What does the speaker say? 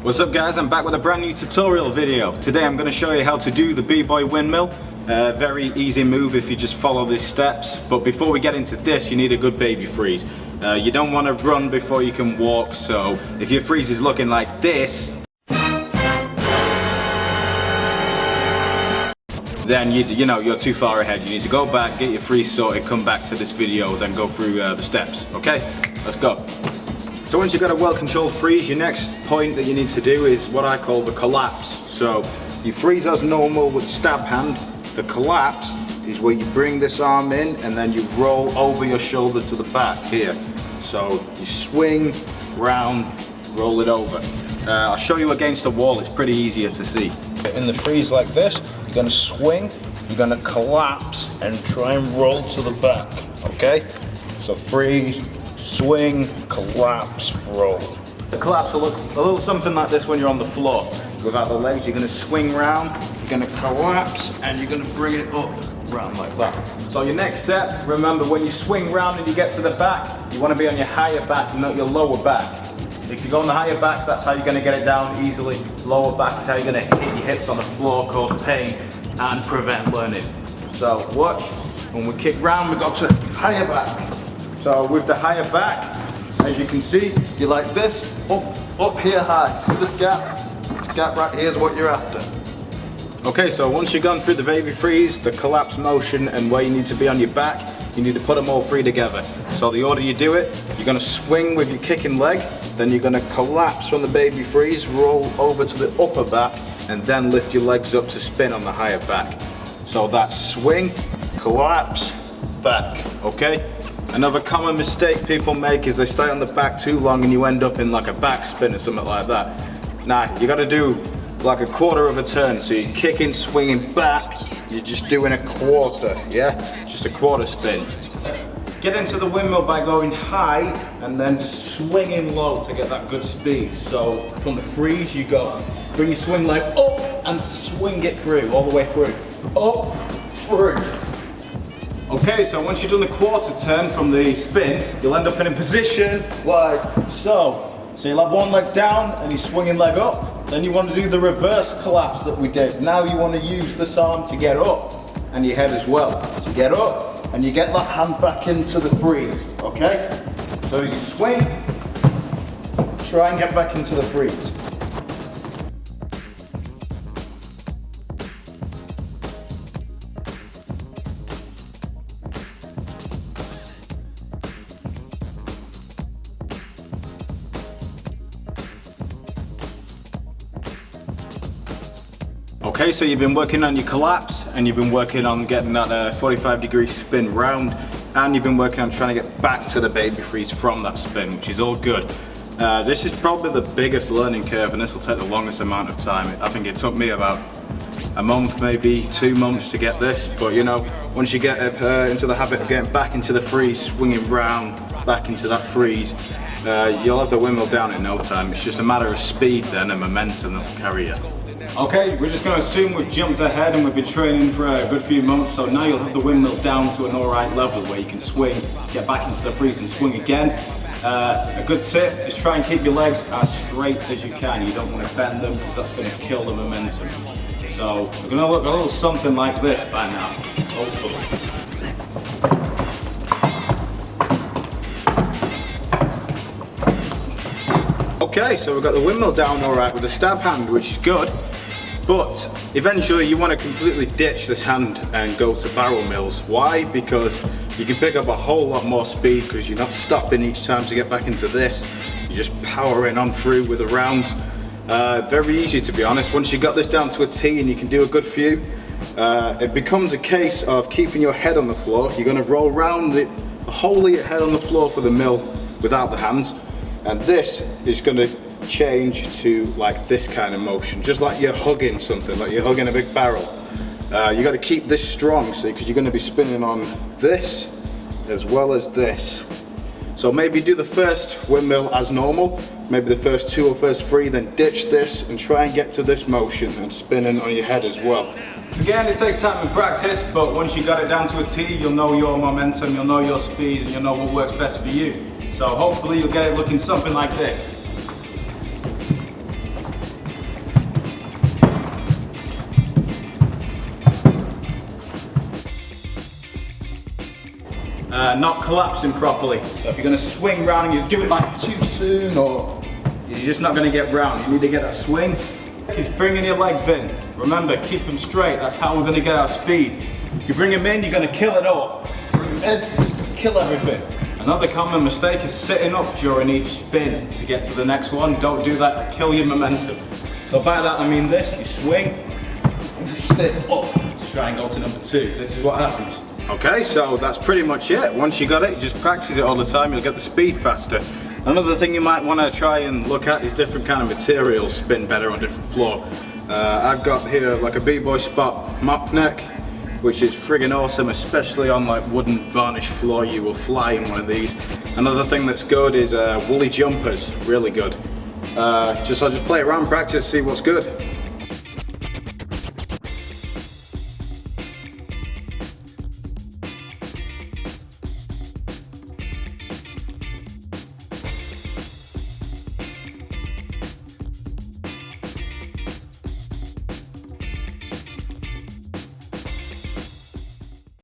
What's up guys, I'm back with a brand new tutorial video. Today I'm going to show you how to do the B-boy windmill. Very easy move if you just follow these steps. But before we get into this, you need a good baby freeze. You don't want to run before you can walk, so if your freeze is looking like this, then you know you're too far ahead. You need to go back, get your freeze sorted, come back to this video, then go through the steps. Okay, let's go. So once you've got a well-controlled freeze, your next point that you need to do is what I call the collapse. So you freeze as normal with stab hand. The collapse is where you bring this arm in and then you roll over your shoulder to the back here. So you swing, round, roll it over. I'll show you against the wall, it's pretty easier to see. In the freeze like this, you're going to swing, you're going to collapse and try and roll to the back, okay? So freeze, swing, collapse, roll. The collapse will look a little something like this when you're on the floor. Without the legs, you're going to swing round, you're going to collapse, and you're going to bring it up round like that. So your next step, remember when you swing round and you get to the back, you want to be on your higher back, not your lower back. If you go on the higher back, that's how you're going to get it down easily. Lower back is how you're going to hit your hips on the floor, cause pain, and prevent learning. So watch, when we kick round, we go to higher back. So with the higher back, as you can see, you're like this, up here high. See this gap? This gap right here is what you're after. Okay, so once you've gone through the baby freeze, the collapse motion, and where you need to be on your back, you need to put them all three together. So the order you do it, you're going to swing with your kicking leg, then you're going to collapse from the baby freeze, roll over to the upper back, and then lift your legs up to spin on the higher back. So that's swing, collapse, back, okay? Another common mistake people make is they stay on the back too long and you end up in like a back spin or something like that. Nah, you gotta do like a quarter of a turn. So you're kicking, swinging back, you're just doing a quarter, yeah? Just a quarter spin. Get into the windmill by going high and then swinging low to get that good speed. So from the freeze you go, bring your swing leg up and swing it through, all the way through. Up, through. Okay, so once you've done the quarter turn from the spin, you'll end up in a position like so. So you'll have one leg down and your swinging leg up. Then you want to do the reverse collapse that we did. Now you want to use this arm to get up and your head as well. So get up and you get that hand back into the freeze, okay? So you swing, try and get back into the freeze. Okay, so you've been working on your collapse and you've been working on getting that 45-degree spin round, and you've been working on trying to get back to the baby freeze from that spin, which is all good. This is probably the biggest learning curve and this will take the longest amount of time. I think it took me about a month, maybe 2 months to get this, but you know, once you get into the habit of getting back into the freeze, swinging round, back into that freeze, you'll have the windmill down in no time. It's just a matter of speed then and momentum that will carry you. Okay, we're just going to assume we've jumped ahead and we've been training for a good few months, so now you'll have the windmill down to an alright level where you can swing, get back into the freeze and swing again. A good tip is try and keep your legs as straight as you can. You don't want to bend them because that's going to kill the momentum. So we're going to look a little something like this by now, hopefully. Okay, so we've got the windmill down alright with the stab hand, which is good. But eventually you want to completely ditch this hand and go to barrel mills. Why? Because you can pick up a whole lot more speed because you're not stopping each time to get back into this. You're just powering on through with the rounds. Very easy, to be honest. Once you've got this down to a T and you can do a good few, it becomes a case of keeping your head on the floor. You're going to roll round the whole of your head on the floor for the mill without the hands. And this is going to change to like this kind of motion, just like you're hugging something, like you're hugging a big barrel. You got to keep this strong, see, because you're going to be spinning on this as well as this. So maybe do the first windmill as normal, maybe the first 2 or first 3, then ditch this and try and get to this motion and spinning on your head as well. Again, it takes time and practice, but once you got it down to a T, you'll know your momentum, you'll know your speed, and you'll know what works best for you. So hopefully you'll get it looking something like this. Not collapsing properly. So if you're going to swing round and you're doing like too soon, or you're just not going to get round, you need to get that swing. Is bringing your legs in. Remember, keep them straight. That's how we're going to get our speed. If you bring them in, you're going to kill it all. Bring them in, just kill everything. Another common mistake is sitting up during each spin to get to the next one. Don't do that, kill your momentum. So by that I mean this, you swing and you sit up to try and go to number 2. This is what happens. Okay, so that's pretty much it. Once you got it, you just practice it all the time, you'll get the speed faster. Another thing you might want to try and look at is different kind of materials spin better on different floor. I've got here like a B-Boy Spot mop neck, which is friggin' awesome, especially on like wooden varnish floor. You will fly in one of these. Another thing that's good is woolly jumpers, really good. I'll just play around, practice, see what's good.